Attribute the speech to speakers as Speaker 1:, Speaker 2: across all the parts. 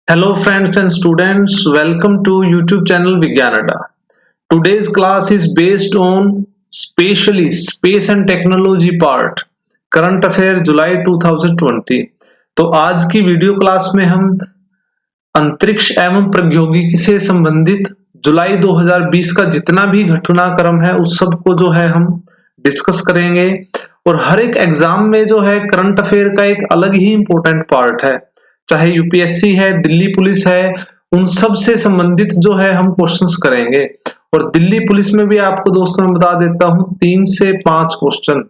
Speaker 1: Hello friends and students, welcome to YouTube channel Vigyanada. Today's class is based on specially space and technology part, current affair जुलाई 2020। तो आज की video class में हम अंतरिक्ष एवं प्रौद्योगिकी से संबंधित जुलाई 2020 का जितना भी घटनाक्रम है उस सब को जो है हम डिस्कस करेंगे। और हर एक एग्जाम में जो है करंट अफेयर का एक अलग ही इंपॉर्टेंट पार्ट है, चाहे यूपीएससी है, दिल्ली पुलिस है, उन सब से संबंधित जो है हम क्वेश्चंस करेंगे। और दिल्ली पुलिस में भी आपको दोस्तों मैं बता देता हूं 3 से 5 क्वेश्चन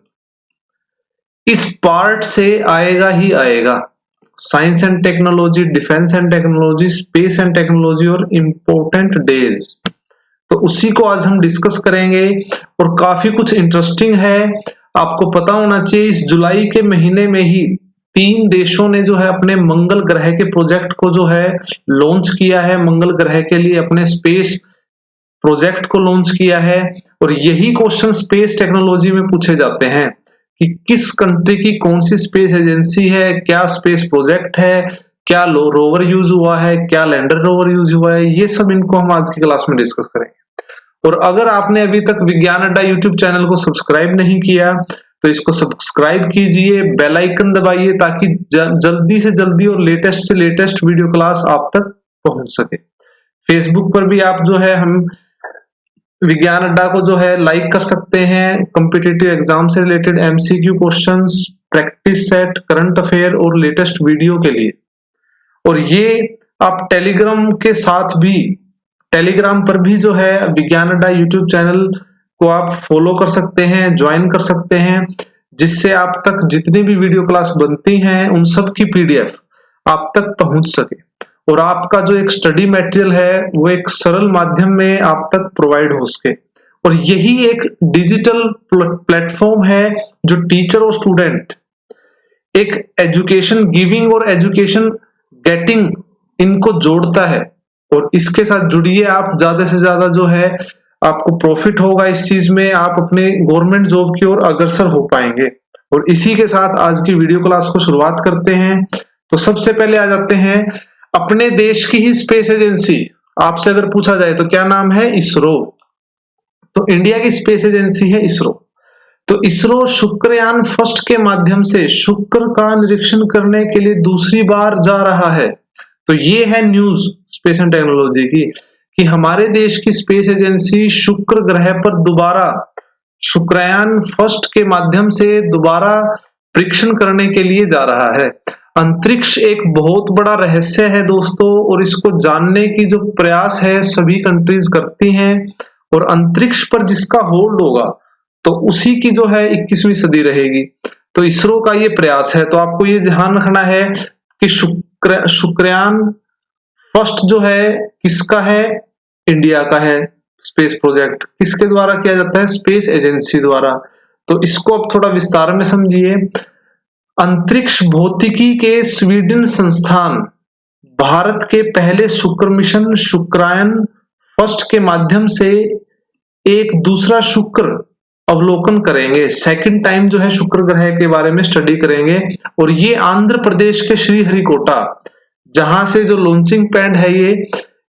Speaker 1: इस पार्ट से आएगा ही आएगा। Science and technology, defence and technology, space and technology और इम्पोर्टेंट डेज, तो उसी को आज हम डिस्कस करेंगे। और काफी कुछ इंटरेस्टिंग है, आपको पता होना चाहिए इस जुलाई के महीने में ही 3 देशों ने जो है अपने मंगल ग्रह के प्रोजेक्ट को जो है लॉन्च किया है। मंगल ग्रह के लिए अपने स्पेस प्रोजेक्ट को लॉन्च किया है। और यही क्वेश्चन स्पेस टेक्नोलॉजी में पूछे जाते हैं कि किस कंट्री की कौन सी स्पेस एजेंसी है, क्या स्पेस प्रोजेक्ट है, क्या रोवर यूज हुआ है, क्या लैंडर रोवर यूज हुआ है, ये सब इनको हम आज की क्लास में डिस्कस करेंगे। और अगर आपने अभी तक विज्ञान अड्डा यूट्यूब चैनल को सब्सक्राइब नहीं किया तो इसको सब्सक्राइब कीजिए, बेल आइकन दबाइए ताकि जल्दी से जल्दी और लेटेस्ट से लेटेस्ट वीडियो क्लास आप तक पहुंच सके। फेसबुक पर भी आप जो है हम विज्ञान अड्डा को जो है लाइक कर सकते हैं, कॉम्पिटिटिव एग्जाम से related MCQ questions, practice set, current affair और लेटेस्ट वीडियो के लिए। और ये आप टेलीग्राम के साथ भी, टेलीग्राम पर भी जो है विज्ञान अड्डा यूट्यूब चैनल को आप फॉलो कर सकते हैं, ज्वाइन कर सकते हैं, जिससे आप तक जितनी भी वीडियो क्लास बनती हैं उन सब की पीडीएफ आप तक पहुंच सके और आपका जो एक स्टडी मटेरियल है वो एक सरल माध्यम में आप तक प्रोवाइड हो सके। और यही एक डिजिटल प्लेटफॉर्म है जो टीचर और स्टूडेंट एक एजुकेशन गिविंग और एजुकेशन गेटिंग इनको जोड़ता है। और इसके साथ जुड़िए आप, ज्यादा से ज्यादा जो है आपको प्रॉफिट होगा इस चीज में, आप अपने गवर्नमेंट जॉब की ओर अग्रसर हो पाएंगे। और इसी के साथ आज की वीडियो क्लास को शुरुआत करते हैं। तो सबसे पहले आ जाते हैं अपने देश की ही स्पेस एजेंसी। आपसे अगर पूछा जाए तो क्या नाम है? इसरो। तो इंडिया की स्पेस एजेंसी है इसरो। तो इसरो शुक्रयान फर्स्ट के माध्यम से शुक्र का निरीक्षण करने के लिए दूसरी बार जा रहा है। तो ये है न्यूज स्पेस एंड टेक्नोलॉजी की कि हमारे देश की स्पेस एजेंसी शुक्र ग्रह पर दोबारा शुक्रयान फर्स्ट के माध्यम से दोबारा परीक्षण करने के लिए जा रहा है। अंतरिक्ष एक बहुत बड़ा रहस्य है दोस्तों, और इसको जानने की जो प्रयास है सभी कंट्रीज करती हैं। और अंतरिक्ष पर जिसका होल्ड होगा तो उसी की जो है 21वीं सदी रहेगी। तो इसरो का ये प्रयास है। तो आपको ये ध्यान रखना है कि शुक्रयान फर्स्ट जो है किसका है? इंडिया का है। स्पेस प्रोजेक्ट किसके द्वारा किया जाता है? स्पेस एजेंसी द्वारा। तो इसको अब थोड़ा विस्तार में समझिए। अंतरिक्ष भौतिकी के स्वीडन संस्थान भारत के पहले शुक्र मिशन शुक्रायन फर्स्ट के माध्यम से एक दूसरा शुक्र अवलोकन करेंगे। सेकंड टाइम जो है शुक्र ग्रह के बारे में स्टडी करेंगे। और ये आंध्र प्रदेश के श्रीहरिकोटा, जहां से जो लॉन्चिंग पैड है ये,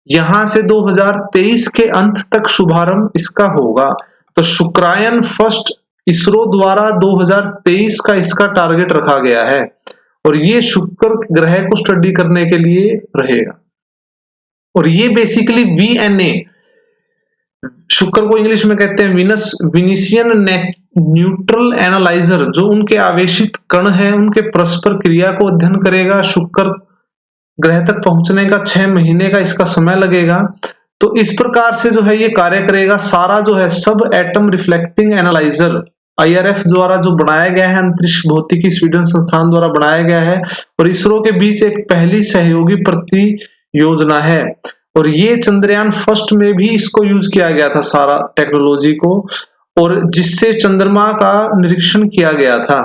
Speaker 1: यहां से 2023 के अंत तक शुभारंभ इसका होगा। तो शुक्रायन फर्स्ट इसरो द्वारा 2023 का इसका टारगेट रखा गया है और ये शुक्र ग्रह को स्टडी करने के लिए रहेगा। और ये बेसिकली वीएनए, शुक्र को इंग्लिश में कहते हैं विनस विनिशियन न्यूट्रल एनालाइजर, जो उनके आवेशित कण हैं उनके परस्पर क्रिया को अध्ययन करेगा। शुक्र ग्रह तक पहुंचने का 6 महीने का इसका समय लगेगा। तो इस प्रकार से जो है ये कार्य करेगा। सारा जो है सब एटम रिफ्लेक्टिंग एनालाइजर आईआरएफ द्वारा जो बनाया गया है, अंतरिक्ष भौतिकी स्वीडन संस्थान द्वारा बनाया गया है और इसरो के बीच एक पहली सहयोगी परियोजना है। और ये चंद्रयान फर्स्ट में भी इसको यूज किया गया था सारा टेक्नोलॉजी को, और जिससे चंद्रमा का निरीक्षण किया गया था।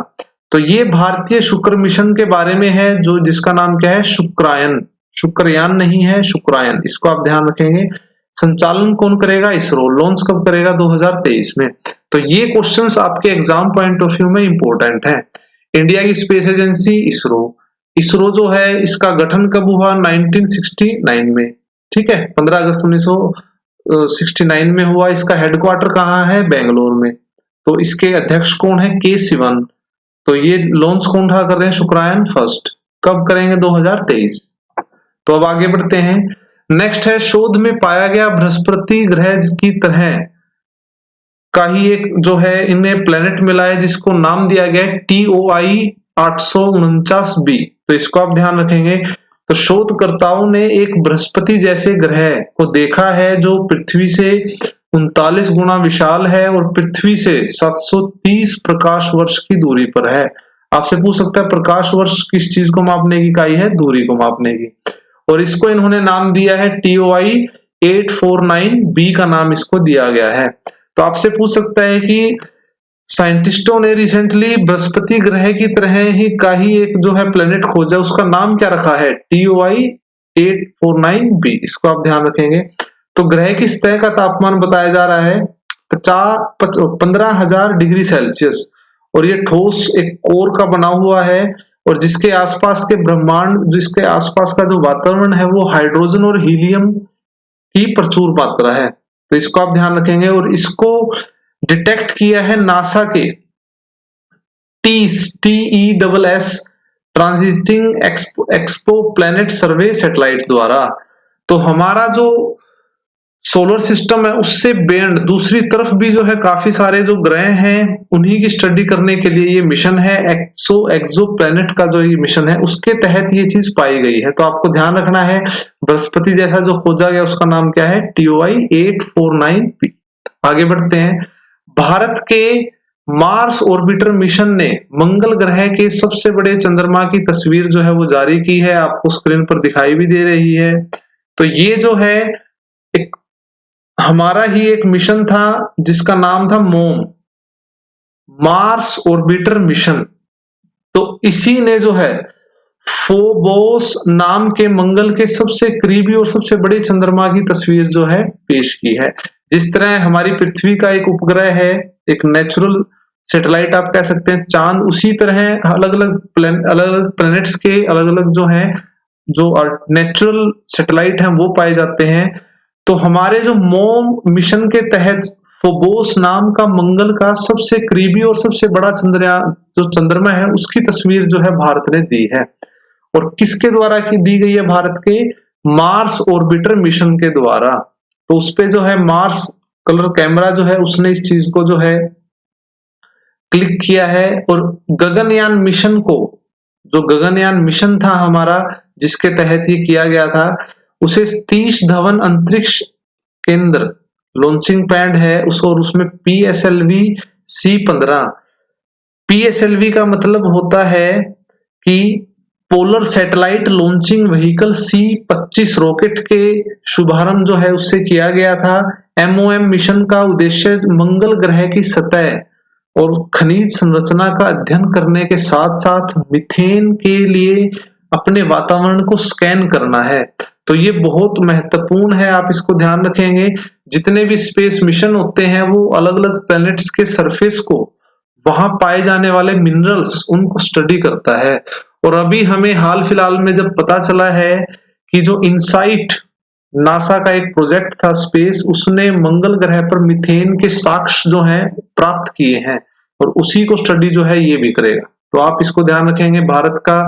Speaker 1: तो ये भारतीय शुक्र मिशन के बारे में है, जो जिसका नाम क्या है? शुक्रायन। शुक्रयान नहीं है, शुक्रायन, इसको आप ध्यान रखेंगे। संचालन कौन करेगा? इसरो। लॉन्च कब करेगा? 2023 में। तो ये क्वेश्चंस आपके एग्जाम पॉइंट ऑफ व्यू में इंपॉर्टेंट है। इंडिया की स्पेस एजेंसी इसरो, इसरो जो है इसका गठन कब हुआ? 1969 में, ठीक है, 15 अगस्त 1969 में हुआ। इसका हेडक्वार्टर कहाँ है? बेंगलोर में। तो इसके अध्यक्ष कौन है? के सिवन। तो ये लॉन्च कौन था कर रहे हैं? शुक्रायन फर्स्ट। कब करेंगे? 2023। तो अब आगे बढ़ते हैं। नेक्स्ट है, शोध में पाया गया बृहस्पति ग्रह की तरह का ही एक जो है इन्हें प्लेनेट मिला है जिसको नाम दिया गया है TOI 849b। तो इसको आप ध्यान रखेंगे। तो शोधकर्ताओं ने एक बृहस्पति जैसे ग्रह को देखा है जो पृथ्वी से 39 गुना विशाल है और पृथ्वी से 730 प्रकाश वर्ष की दूरी पर है। आपसे पूछ सकता है प्रकाश वर्ष किस चीज को मापने की इकाई है? दूरी को मापने की। और इसको इन्होंने नाम दिया है TOI 849b का नाम इसको दिया गया है। तो आपसे पूछ सकता है कि साइंटिस्टों ने रिसेंटली बृहस्पति ग्रह की तरह ही का ही एक जो है प्लेनेट खोजा, उसका नाम क्या रखा है? TOI 849b। इसको आप ध्यान रखेंगे। तो ग्रह की सतह का तापमान बताया जा रहा है 15,000 डिग्री सेल्सियस और ये ठोस एक कोर का बना हुआ है और जिसके आसपास के ब्रह्मांड, जिसके आसपास का जो वातावरण है वो हाइड्रोजन और हीलियम की प्रचुर मात्रा है। तो इसको आप ध्यान रखेंगे। और इसको डिटेक्ट किया है नासा के TESS ट्रांजिटिंग एक्सपो प्लैनेट सर्वे सैटेलाइट द्वारा। तो हमारा जो सोलर सिस्टम है उससे बेंड दूसरी तरफ भी जो है काफी सारे जो ग्रह हैं उन्हीं की स्टडी करने के लिए ये मिशन है। एक्सो प्लैनेट का जो ये मिशन है उसके तहत ये चीज पाई गई है। तो आपको ध्यान रखना है बृहस्पति जैसा जो खोजा गया उसका नाम क्या है? TOI 849b। आगे बढ़ते हैं। भारत के मार्स ऑर्बिटर मिशन ने मंगल ग्रह के सबसे बड़े चंद्रमा की तस्वीर जो है वो जारी की है, आपको स्क्रीन पर दिखाई भी दे रही है। तो ये जो है एक हमारा ही एक मिशन था जिसका नाम था मोम, मार्स ऑर्बिटर मिशन। तो इसी ने जो है फोबोस नाम के मंगल के सबसे करीबी और सबसे बड़े चंद्रमा की तस्वीर जो है पेश की है। जिस तरह हमारी पृथ्वी का एक उपग्रह है, एक नेचुरल सैटेलाइट आप कह सकते हैं चांद, उसी तरह अलग अलग प्लैनेट्स के अलग अलग जो है जो नेचुरल सैटेलाइट हैं वो पाए जाते हैं। तो हमारे जो मोम मिशन के तहत फोबोस नाम का मंगल का सबसे करीबी और सबसे बड़ा चंद्रयान जो चंद्रमा है उसकी तस्वीर जो है भारत ने दी है। और किसके द्वारा की दी गई है? भारत के मार्स ऑर्बिटर मिशन के द्वारा। तो उसपे जो है मार्स कलर कैमरा जो है उसने इस चीज को जो है क्लिक किया है। और गगनयान मिशन को, जो गगनयान मिशन था हमारा जिसके तहत ये किया गया था, उसे सतीश धवन अंतरिक्ष केंद्र लॉन्चिंग पैड है उसको, और उसमें PSLV C15। PSLV का मतलब होता है कि polar satellite launching vehicle C25 rocket के शुभारंभ जो है उससे किया गया था। MOM मिशन का उद्देश्य मंगल ग्रह की सतह और खनिज संरचना का अध्ययन करने के साथ साथ मीथेन के लिए अपने वातावरण को स्कैन करना है। तो ये बहुत महत्वपूर्ण है, आप इसको ध्यान रखेंगे। जितने भी स्पेस मिशन होते हैं वो अलग अलग प्लैनेट्स के सरफेस को, वहां पाए जाने वाले मिनरल्स, उनको स्टडी करता है। और अभी हमें हाल फिलहाल में जब पता चला है कि जो इनसाइट नासा का एक प्रोजेक्ट था स्पेस, उसने मंगल ग्रह पर मीथेन के साक्ष्य जो हैं प्राप्त किए हैं और उसी को स्टडी जो है ये भी करेगा। तो आप इसको ध्यान रखेंगे, भारत का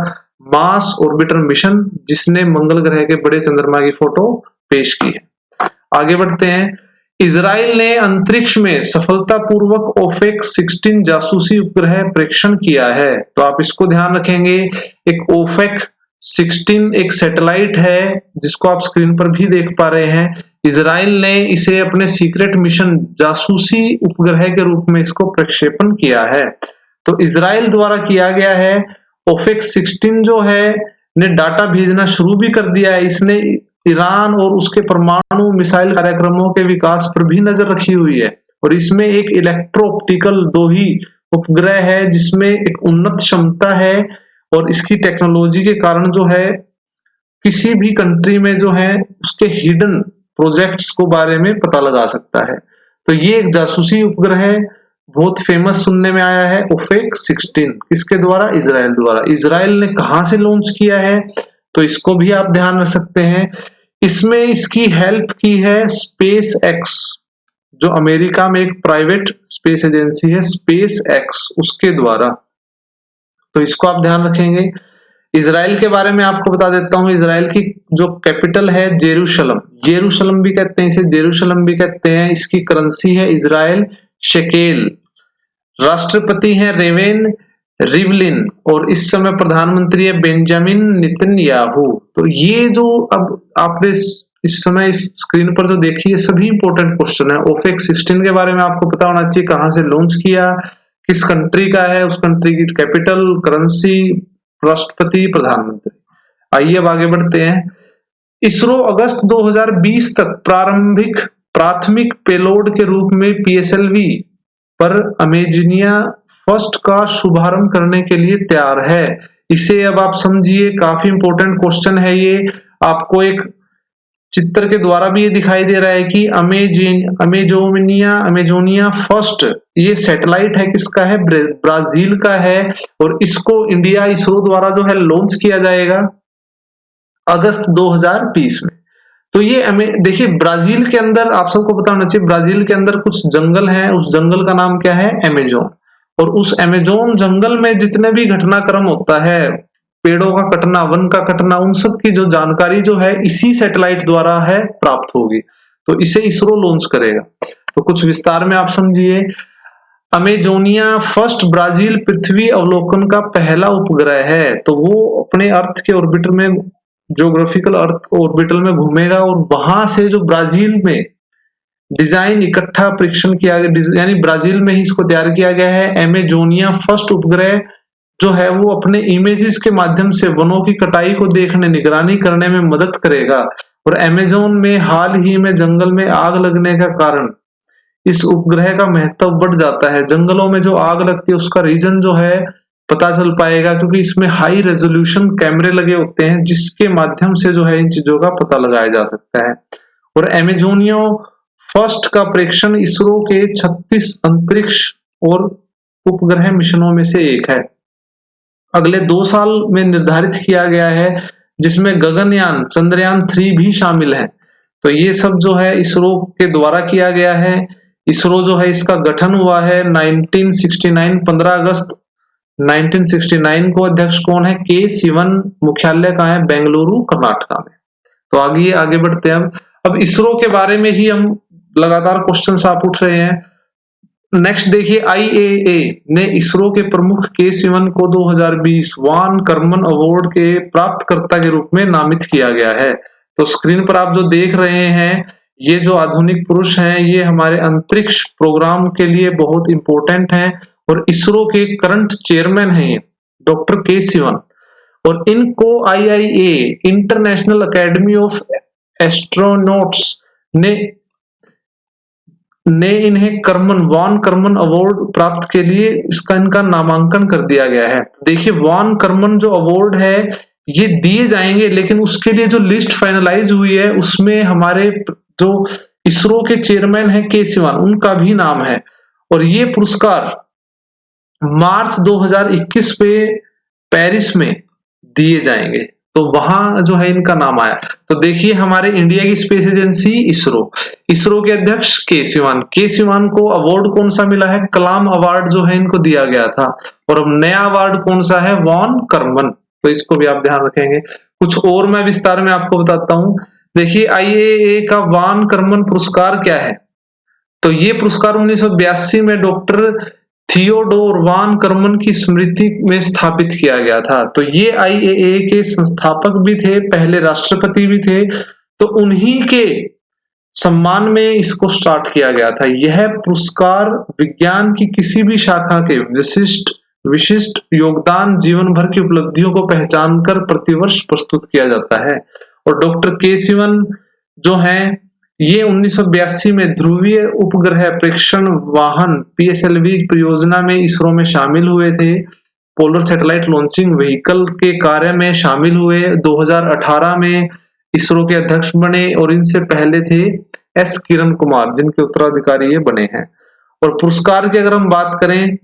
Speaker 1: मार्स ऑर्बिटर मिशन जिसने मंगल ग्रह के बड़े चंद्रमा की फोटो पेश की है। आगे बढ़ते हैं। इजराइल ने अंतरिक्ष में सफलतापूर्वक ओफेक 16 जासूसी उपग्रह प्रेक्षण किया है। तो आप इसको ध्यान रखेंगे, एक ओफेक 16 एक सैटेलाइट है जिसको आप स्क्रीन पर भी देख पा रहे हैं। इजराइल ने इसे अपने सीक्रेट मिशन जासूसी उपग्रह के रूप में इसको प्रक्षेपण किया है। तो इजराइल द्वारा किया गया है। ओफेक 16 जो है ने डाटा भेजना शुरू भी कर दिया है। इसने ईरान और उसके परमाणु मिसाइल कार्यक्रमों के विकास पर भी नजर रखी हुई है। और इसमें एक इलेक्ट्रो ऑप्टिकल दोही उपग्रह है जिसमें एक उन्नत क्षमता है और इसकी टेक्नोलॉजी के कारण जो है किसी भी कंट्री में जो है उसके हिडन प्रोजेक्ट्स को बारे में पता लगा सकता है। तो ये एक जासूसी उपग्रह बहुत फेमस सुनने में आया है, ओफेक 16 किसके द्वारा? इजराइल द्वारा। इजराइल ने कहां से लॉन्च किया है? तो इसको भी आप ध्यान रख सकते हैं। इसमें इसकी हेल्प की है स्पेस एक्स, जो अमेरिका में एक प्राइवेट स्पेस एजेंसी है स्पेस एक्स, उसके द्वारा। तो इसको आप ध्यान रखेंगे। इजराइल के बारे में आपको बता देता हूं, इजराइल की जो कैपिटल है जेरूशलम, जेरूशलम भी कहते हैं इसे, जेरूशलम भी कहते हैं। इसकी करेंसी है इजराइल शेकेल। राष्ट्रपति हैं रेवेन रिवलिन और इस समय प्रधानमंत्री है बेंजामिन नेतन्याहू। तो ये जो अब आपने इस समय इस स्क्रीन पर जो देखी है सभी इंपॉर्टेंट क्वेश्चन है। ओफेक 16 के बारे में आपको पता होना चाहिए, कहां से लॉन्च किया, किस कंट्री का है, उस कंट्री की कैपिटल, करेंसी, राष्ट्रपति, प्रधानमंत्री। आइए अब आगे बढ़ते हैं। इसरो अगस्त 2020 तक प्राथमिक पेलोड के रूप में पीएसएलवी पर अमेजनिया फर्स्ट का शुभारंभ करने के लिए तैयार है। इसे अब आप समझिए, काफी इंपॉर्टेंट क्वेश्चन है ये। आपको एक चित्र के द्वारा भी ये दिखाई दे रहा है कि अमेजोनिया फर्स्ट, ये सैटेलाइट है, किसका है? ब्राजील का है। और इसको इंडिया इसरो द्वारा जो है लॉन्च किया जाएगा अगस्त 2020 में। तो ये देखिए, ब्राजील के अंदर आप सबको पता होना चाहिए, ब्राजील के अंदर कुछ जंगल है, उस जंगल का नाम क्या है? अमेजोन। और उस अमेजोन जंगल में जितने भी घटनाक्रम होता है, पेड़ों का कटना, वन का कटना, उन सब की जो जानकारी जो है इसी सैटेलाइट द्वारा है प्राप्त होगी। तो इसे इसरो लॉन्च करेगा। तो कुछ विस्तार में आप समझिए। अमेजोनिया फर्स्ट ब्राजील पृथ्वी अवलोकन का पहला उपग्रह है। तो वो अपने अर्थ के ऑर्बिटर में, ज्योग्राफिकल अर्थ ऑर्बिटल में घूमेगा और वहां से जो ब्राजील में डिजाइन इकट्ठा परीक्षण किया गया, यानी ब्राजील में ही इसको तैयार किया गया है। अमेजोनिया फर्स्ट उपग्रह जो है वो अपने इमेजेस के माध्यम से वनों की कटाई को देखने, निगरानी करने में मदद करेगा। और अमेजोन में हाल ही में जंगल में आग लगने का कारण इस उपग्रह का महत्व बढ़ जाता है। जंगलों में जो आग लगती है उसका रीजन जो है पता चल पाएगा, क्योंकि इसमें हाई रेजोल्यूशन कैमरे लगे होते हैं जिसके माध्यम से जो है इन चीजों का पता लगाया जा सकता है। और अमेजोनिया फर्स्ट का प्रेक्षण इसरो के 36 अंतरिक्ष और उपग्रह मिशनों में से एक है। अगले 2 साल में निर्धारित किया गया है, जिसमें गगनयान चंद्रयान 3 भी शामिल है। तो ये सब जो है इसरो के द्वारा किया गया है। इसरो जो है इसका गठन हुआ है 1969, 15 अगस्त 1969 को। अध्यक्ष कौन है? के शिवन। मुख्यालय कहाँ है? बेंगलुरु, कर्नाटका में। तो आगे बढ़ते हैं। अब इसरो के बारे में ही हम लगातार क्वेश्चन आप उठ रहे हैं। नेक्स्ट देखिए, आईएए ने इसरो के प्रमुख के शिवन को 2020 वान कर्मन अवार्ड के प्राप्तकर्ता के रूप में नामित किया गया है। तो स्क्रीन पर आप जो देख रहे हैं, ये जो आधुनिक पुरुष हैं, ये हमारे अंतरिक्ष प्रोग्राम के लिए बहुत इंपॉर्टेंट हैं और इसरो के करंट चेयरमैन हैं डॉक्टर के शिवन। और इनको IIA, international academy of astronauts ने इन्हें वान कर्मन अवार्ड प्राप्त के लिए इनका नामांकन कर दिया गया है। देखिए, वान कर्मन जो अवार्ड है ये दिए जाएंगे, लेकिन उसके लिए जो लिस्ट फाइनलाइज हुई है उसमें हमारे जो इसरो के चेयरमैन है के शिवन, उनका भी नाम है। और ये पुरस्कार मार्च 2021 पे पेरिस में दिए जाएंगे। तो वहां जो है इनका नाम आया। तो देखिए, हमारे इंडिया की स्पेस एजेंसी इसरो के अध्यक्ष के शिवन को अवार्ड कौन सा मिला है? कलाम अवार्ड जो है इनको दिया गया था। और अब नया अवार्ड कौन सा है? वान कर्मन। तो इसको भी आप ध्यान रखेंगे। कुछ और मैं विस्तार में आपको बताता हूं। देखिए, आईएए का वान कर्मन पुरस्कार क्या है? तो ये पुरस्कार 1982 में डॉक्टर थियोडोर वान कर्मन की स्मृति में स्थापित किया गया था। तो ये आईएए के संस्थापक भी थे, पहले राष्ट्रपति भी थे। तो उन्हीं के सम्मान में इसको स्टार्ट किया गया था। यह पुरस्कार विज्ञान की किसी भी शाखा के विशिष्ट योगदान, जीवन भर की उपलब्धियों को पहचानकर प्रतिवर्ष प्रस्तुत किया जाता है। और डॉक्टर के शिवन जो हैं, ये 1982 में ध्रुवीय उपग्रह प्रेक्षण वाहन पीएसएलवी परियोजना में इसरो में शामिल हुए थे। पोलर सैटेलाइट लॉन्चिंग व्हीकल के कार्य में शामिल हुए। 2018 में इसरो के अध्यक्ष बने और इनसे पहले थे एस किरण कुमार, जिनके उत्तराधिकारी ये बने हैं। और पुरस्कार की अगर हम बात करें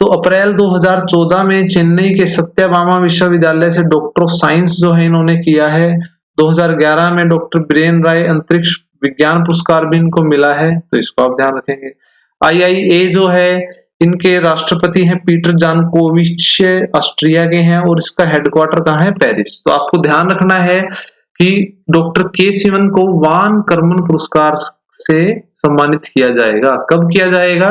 Speaker 1: तो अप्रैल 2014 में चेन्नई के सत्यभामा विश्वविद्यालय से डॉक्टर ऑफ साइंस जो है इन्होंने किया है। 2011 में डॉक्टर बीरेन राय अंतरिक्ष विज्ञान पुरस्कार भी इनको मिला है, तो इसको आप ध्यान रखेंगे। IIA जो है इनके राष्ट्रपति हैं पीटर जानकोविच, ऑस्ट्रिया के हैं और इसका हेडक्वार्टर कहाँ है? पेरिस। तो आपको ध्यान रखना है कि डॉक्टर के सिवन को वान कर्मन पुरस्कार से सम्मानित किया जाएगा। कब किया जाएगा?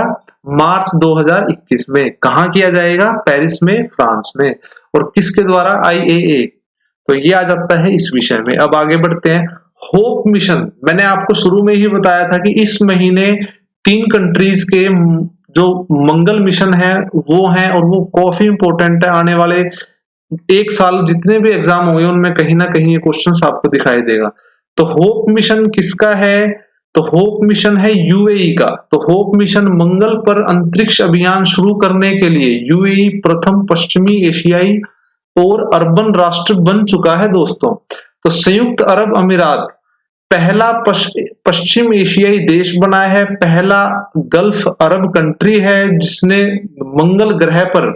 Speaker 1: मार्च 2021 में। कहाँ किया जाएगा? पेरिस में, फ्रांस में। और किसके द्वारा? IAA। तो ये आ जाता है इस विषय में। अब आगे बढ़ते हैं। होप मिशन, मैंने आपको शुरू में ही बताया था कि इस महीने 3 कंट्रीज के जो मंगल मिशन है वो हैं और वो काफी इंपॉर्टेंट है। आने वाले 1 साल जितने भी एग्जाम होंगे उनमें कहीं ना कहीं ये क्वेश्चन आपको दिखाई देगा। तो होप मिशन किसका है? तो होप मिशन है UAE का। तो होप मिशन मंगल पर अंतरिक्ष अभियान शुरू करने के लिए UAE प्रथम पश्चिमी एशियाई और अर्बन राष्ट्र बन चुका है दोस्तों। तो संयुक्त अरब अमीरात पहला पश्चिम एशियाई देश बना है, पहला गल्फ अरब कंट्री है जिसने मंगल ग्रह पर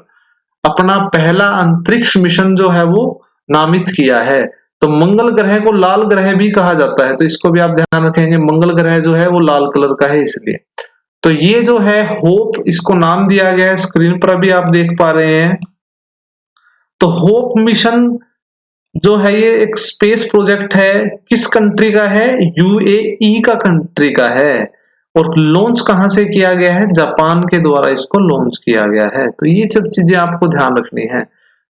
Speaker 1: अपना पहला अंतरिक्ष मिशन जो है वो नामित किया है। तो मंगल ग्रह को लाल ग्रह भी कहा जाता है, तो इसको भी आप ध्यान रखेंगे। मंगल ग्रह जो है वो लाल कलर का है इसलिए। तो ये जो है होप, इसको नाम दिया गया है, स्क्रीन पर भी आप देख पा रहे हैं। तो होप मिशन जो है ये एक स्पेस प्रोजेक्ट है। किस कंट्री का है? UAE का कंट्री का है। और लॉन्च कहां से किया गया है? जापान के द्वारा इसको लॉन्च किया गया है। तो ये सब चीजें आपको ध्यान रखनी है।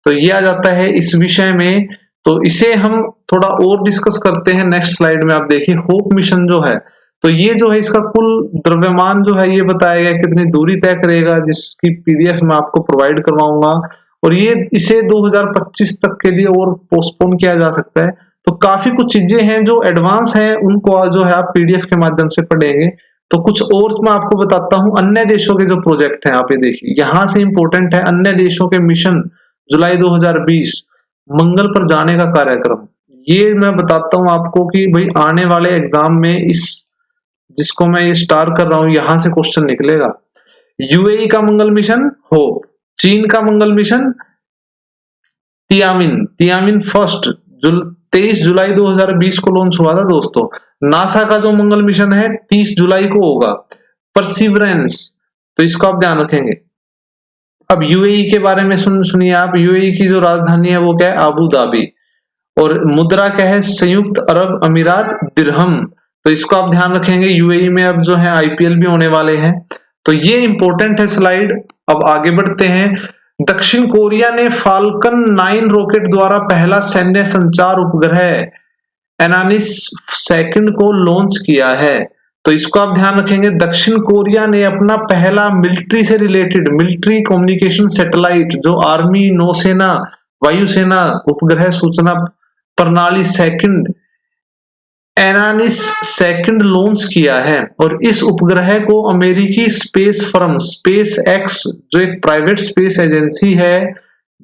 Speaker 1: तो ये आ जाता है इस विषय में। तो इसे हम थोड़ा और डिस्कस करते हैं नेक्स्ट स्लाइड में। आप देखिए होप मिशन जो है, तो ये जो है इसका कुल द्रव्यमान जो है ये बताया गया कितनी दूरी तय करेगा, जिसकी PDF मैं आपको प्रोवाइड करवाऊंगा। और ये इसे 2025 तक के लिए और पोस्टपोन किया जा सकता है। तो काफी कुछ चीजें हैं जो एडवांस हैं, उनको जो है आप PDF के माध्यम से पढ़ेंगे। तो कुछ और मैं आपको बताता हूं अन्य देशों के जो प्रोजेक्ट हैं। आप ये देखिए यहां से इंपॉर्टेंट है अन्य देशों के मिशन जुलाई 2020 मंगल पर जाने का कार्यक्रम। ये मैं बताता हूं आपको कि भाई आने वाले एग्जाम में इस जिसको मैं ये स्टार कर रहा हूं यहां से क्वेश्चन निकलेगा। UAE का मंगल मिशन होप, चीन का मंगल मिशन तियामिन फर्स्ट 23 जुलाई 2020 को लॉन्च हुआ था दोस्तों। नासा का जो मंगल मिशन है 30 जुलाई को होगा, परसिवरेंस। तो इसको आप ध्यान रखेंगे। अब UAE के बारे में सुनिए आप। UAE की जो राजधानी है वो क्या है? Abu Dhabi. और मुद्रा क्या है? संयुक्त अरब अमीरात दिरहम। तो इसको आप ध्यान रखेंगे। UAE में अब जो है IPL भी होने वाले हैं। तो ये इंपॉर्टेंट है स्लाइड। अब आगे बढ़ते हैं। दक्षिण कोरिया ने फाल्कन 9 रॉकेट द्वारा पहला सैन्य संचार उपग्रह एनानिस 2 को लॉन्च किया है। तो इसको आप ध्यान रखेंगे। दक्षिण कोरिया ने अपना पहला मिलिट्री से रिलेटेड मिलिट्री कम्युनिकेशन सैटेलाइट जो आर्मी, नौसेना, वायुसेना उपग्रह सूचना प्रणाली एनानिस 2 लॉन्च किया है। और इस उपग्रह को अमेरिकी स्पेस फर्म SpaceX जो एक प्राइवेट स्पेस एजेंसी है,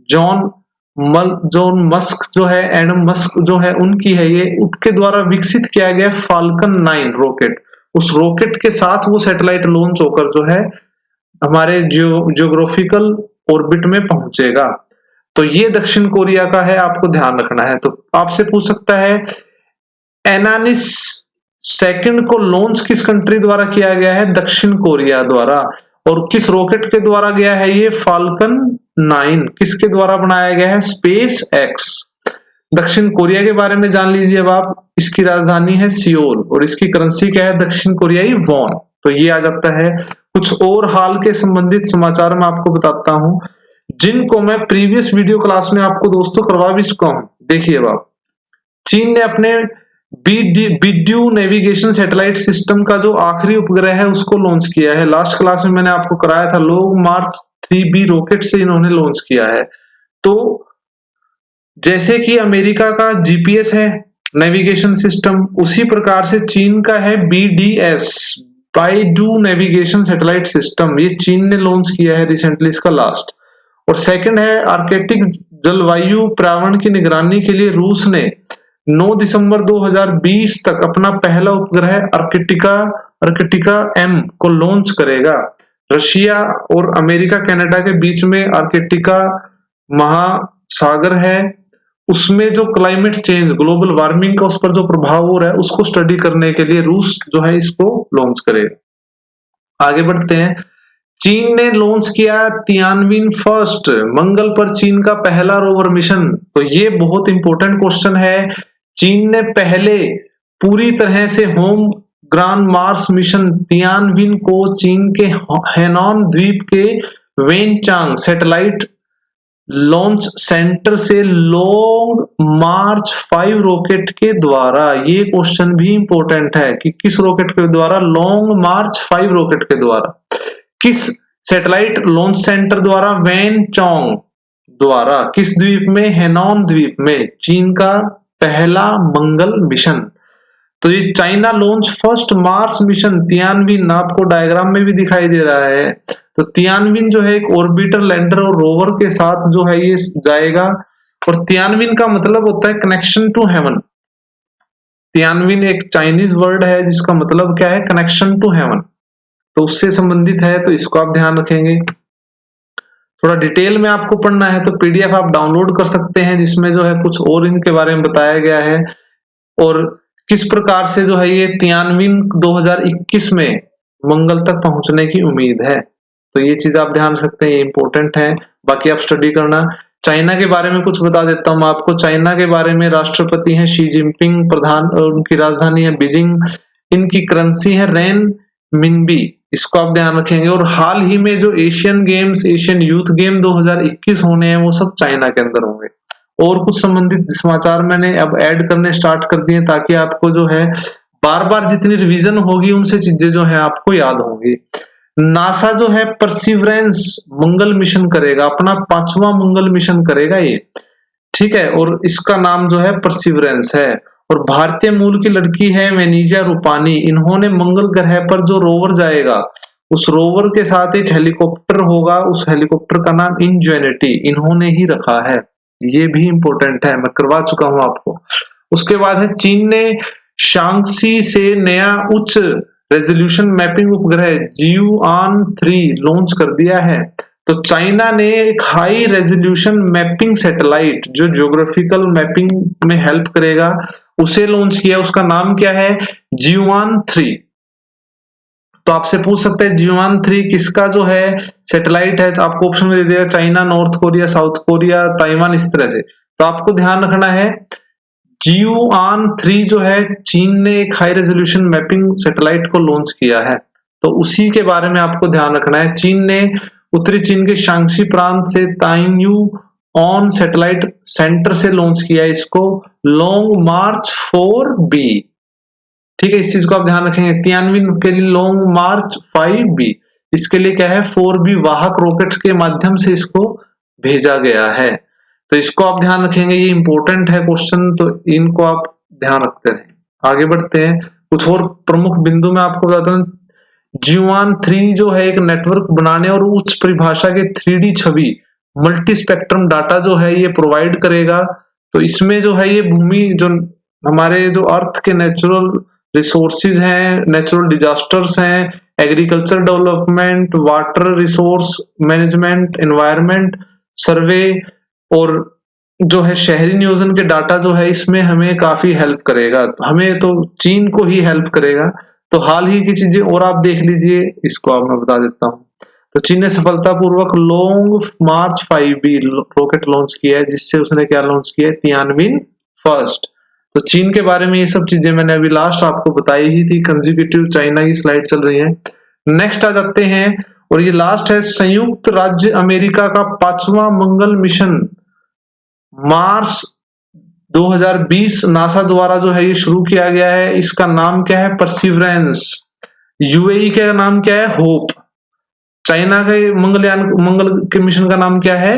Speaker 1: जॉन मस्क जो है, एडम मस्क जो है उनकी है ये, उनके द्वारा विकसित किया गया फाल्कन 9 रॉकेट। उस रॉकेट के साथ वो सैटेलाइट लॉन्च होकर जो है हमारे जियोग्राफिकल ऑर्बिट में पहुंचेगा। तो ये दक्षिण कोरिया का है, आपको ध्यान रखना है। तो आपसे पूछ सकता है एनानिस 2 को लॉन्च किस कंट्री द्वारा किया गया है? दक्षिण कोरिया द्वारा। और किस रॉकेट के द्वारा गया है ये? फाल्कन 9 किसके द्वारा बनाया गया है? SpaceX। दक्षिण कोरिया के बारे में जान लीजिए अब आप। इसकी राजधानी है सियोल और इसकी करेंसी क्या है? दक्षिण कोरियाई वॉन। तो ये आ जाता है। कुछ और हाल के संबंधित समाचार मैं आपको बताता हूं जिनको मैं प्रीवियस वीडियो क्लास में आपको दोस्तों करवा भी चुका हूं। देखिए अब चीन ने अपने बीडू नेविगेशन सैटेलाइट सिस्टम का जो आखिरी उपग्रह है उसको लॉन्च किया है। लास्ट क्लास में मैंने आपको कराया था। लॉन्ग मार्च 3B रॉकेट से इन्होंने लॉन्च किया है। तो जैसे कि अमेरिका का GPS है नेविगेशन सिस्टम, उसी प्रकार से चीन का है BDS Baidu navigation satellite system. ये चीन ने लॉन्च किया है रिसेंटली, इसका लास्ट। और सेकंड है आर्कटिक जलवायु पर्यावरण की निगरानी के लिए रूस ने 9 दिसंबर 2020 तक अपना पहला उपग्रह आर्कटिका आर्कटिका एम को लॉन्च करेगा। रशिया और अमेरिका कनाडा के बीच में आर्कटिका महासागर है, उसमें जो क्लाइमेट चेंज, ग्लोबल वार्मिंग का उस पर जो प्रभाव हो रहा है उसको स्टडी करने के लिए रूस जो है इसको लॉन्च करेगा। आगे बढ़ते हैं। चीन ने लॉन्च किया तियानविन फर्स्ट, मंगल पर चीन का पहला रोवर मिशन। तो ये बहुत इंपॉर्टेंट क्वेश्चन है। चीन ने पहले पूरी तरह से होम ग्रांड मार्स मिशन तियानविन को चीन के हैनॉन द्वीप के वेनचांग सैटेलाइट लॉन्च सेंटर से लॉन्ग मार्च 5 रॉकेट के द्वारा, ये क्वेश्चन भी इंपॉर्टेंट है कि किस रॉकेट के द्वारा, लॉन्ग मार्च 5 रॉकेट के द्वारा, किस सैटेलाइट लॉन्च सेंटर द्वारा, वेनचांग द्वारा, किस द्वीप में, हैनॉन द्वीप में, चीन का पहला मंगल मिशन। तो ये China launch first Mars mission Tianwen, आपको डायग्राम में भी दिखाई दे रहा है। तो तियानविन जो है एक ऑर्बिटर, लैंडर और रोवर के साथ जो है ये जाएगा। और तियानविन का मतलब होता है कनेक्शन टू हेवन। तियानविन एक चाइनीज वर्ड है जिसका मतलब क्या है, कनेक्शन टू हेवन, तो उससे संबंधित है, तो इसको आप ध्यान रखेंगे। थोड़ा डिटेल में आपको पढ़ना है तो पीडीएफ आप डाउनलोड कर सकते हैं, जिसमें जो है कुछ और इनके बारे में बताया गया है और किस प्रकार से जो है ये तियानविन 2021 में मंगल तक पहुंचने की उम्मीद है। तो ये चीज आप ध्यान रख सकते हैं, ये इंपॉर्टेंट है, बाकी आप स्टडी करना। चाइना के बारे में कुछ बता देता हूं आपको। चाइना के बारे में राष्ट्रपति हैं शी जिनपिंग, प्रधान, उनकी राजधानी है बीजिंग, इनकी करेंसी है रेन मिनबी, इसको आप ध्यान रखेंगे। और हाल ही में जो Asian games, Asian youth game 2021 होने हैं वो सब चाइना के अंदर होंगे। और कुछ संबंधित समाचार मैंने अब ऐड करने स्टार्ट कर दिए ताकि आपको जो है बार बार जितनी रिवीजन होगी उनसे चीजें जो है आपको याद होंगी। नासा जो है परसिवरेंस मंगल मिशन करेगा, अपना 5वां मंगल मिशन करेगा ये, ठीक है, और इसका नाम जो है परसिवरेंस है। और भारतीय मूल की लड़की है वेनिजा रूपानी, इन्होंने मंगल ग्रह पर जो रोवर जाएगा उस रोवर के साथ एक हेलीकॉप्टर होगा, उस हेलीकॉप्टर का नाम इंजेनिटी इन्होंने ही रखा है। ये भी इंपॉर्टेंट है, मैं करवा चुका हूं आपको। उसके बाद है चीन ने शांक्सी से नया उच्च रेजोल्यूशन मैपिंग उपग्रह जियुआन-3 लॉन्च कर दिया है। तो चाइना ने एक हाई रेजोल्यूशन मैपिंग सैटेलाइट जो ज्योग्राफिकल मैपिंग में हेल्प करेगा उसे लॉन्च किया, उसका नाम क्या है, जियुआन-3। तो आपसे पूछ सकते हैं जियुआन-3 किसका जो है सैटेलाइट है, तो आपको ऑप्शन में दे देगा China, north Korea, south Korea, Taiwan, इस तरह से। तो आपको ध्यान रखना है जियुआन-3 जो है चीन ने एक हाई रेजोल्यूशन मैपिंग सैटेलाइट को लॉन्च किया है, तो उसी के बारे में आपको ध्यान रखना है। चीन ने उत्तरी चीन के शांक्सी प्रांत से ताइन्यू ऑन सैटेलाइट सेंटर से लॉन्च किया इसको, लॉन्ग मार्च 4B, ठीक है, इस चीज को आप ध्यान रखेंगे। तियानविन के लिए लॉन्ग मार्च 5B, इसके लिए क्या है 4B वाहक रॉकेट के माध्यम से इसको भेजा गया है, तो इसको आप ध्यान रखेंगे, ये इंपॉर्टेंट है क्वेश्चन, तो इनको आप ध्यान रखते रहें। आगे बढ़ते हैं, कुछ और प्रमुख बिंदु में आपको बताता हूं। जियुआन-3 जो है एक नेटवर्क बनाने और उच्च परिभाषा के 3D छवि मल्टी स्पेक्ट्रम डाटा जो है ये प्रोवाइड करेगा। तो इसमें जो है ये भूमि जो हमारे जो अर्थ के नेचुरल रिसोर्सेज हैं, नेचुरल डिजास्टर्स हैं, agriculture development, water resource management, environment survey और जो है शहरी नियोजन के डाटा जो है इसमें हमें काफी हेल्प करेगा, हमें तो चीन को ही हेल्प करेगा। तो हाल ही की चीजें और आप देख लीजिए, इसको आप मैं बता देता हूं। तो चीन ने सफलतापूर्वक लॉन्ग मार्च 5B रॉकेट लॉन्च किया है, जिससे उसने क्या लॉन्च किया है, तियानविन फर्स्ट। तो चीन के बारे में ये सब चीजें मैंने अभी लास्ट आपको बताई ही थी, कंसेक्यूटिव चाइना की स्लाइड चल रही है। नेक्स्ट आ जाते हैं और ये लास्ट है, संयुक्त राज्य अमेरिका का 5वां मंगल मिशन मार्च 2020 नासा द्वारा जो है ये शुरू किया गया है, इसका नाम क्या है, परसिवरेंस। यूएई का नाम क्या है, होप। चाइना के मंगल के मिशन का नाम क्या है,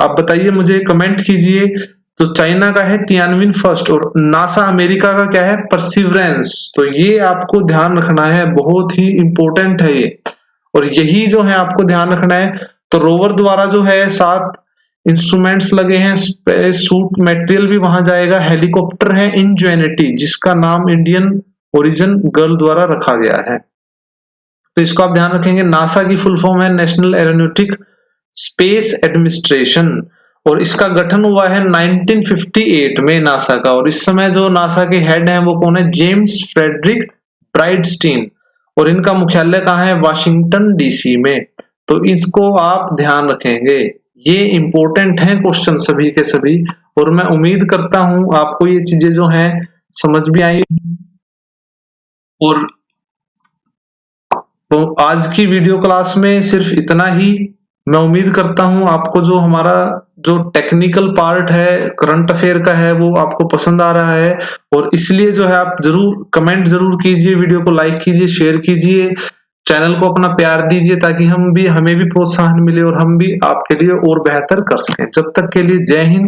Speaker 1: आप बताइए, मुझे कमेंट कीजिए। तो चाइना का है तियानविन फर्स्ट और नासा अमेरिका का क्या है, परसिवरेंस। तो ये आपको ध्यान रखना है, बहुत ही इंपॉर्टेंट है ये, और यही जो है आपको ध्यान रखना है। तो रोवर द्वारा जो है 7 इंस्ट्रूमेंट्स लगे हैं, स्पेस सूट मटेरियल भी वहां जाएगा, हेलीकॉप्टर है इंजेनिटी जिसका नाम इंडियन ओरिजिन गर्ल द्वारा रखा गया है। तो इसको आप ध्यान रखेंगे। नासा की फुल फॉर्म है नेशनल एरोनॉटिक स्पेस एडमिनिस्ट्रेशन और इसका गठन हुआ है 1958 में नासा का। और इस समय जो नासा के हेड हैं वो कौन है? James Frederick Brightstein. और इनका मुख्यालय कहाँ है? वाशिंगटन डीसी में। तो इसको आप ध्यान रखेंगे, ये इंपॉर्टेंट है क्वेश्चन सभी के सभी। और मैं उम्मीद करता हूं आपको ये चीजें जो हैं समझ भी आई। और तो आज की वीडियो क्लास में सिर्फ इतना ही। मैं उम्मीद करता हूं आपको जो हमारा जो टेक्निकल पार्ट है करंट अफेयर का है वो आपको पसंद आ रहा है। और इसलिए जो है आप जरूर कमेंट जरूर कीजिए, वीडियो को लाइक कीजिए, शेयर कीजिए, चैनल को अपना प्यार दीजिए ताकि हमें भी प्रोत्साहन मिले और हम भी आपके लिए और बेहतर कर सकें। जब तक के लिए जय हिंद।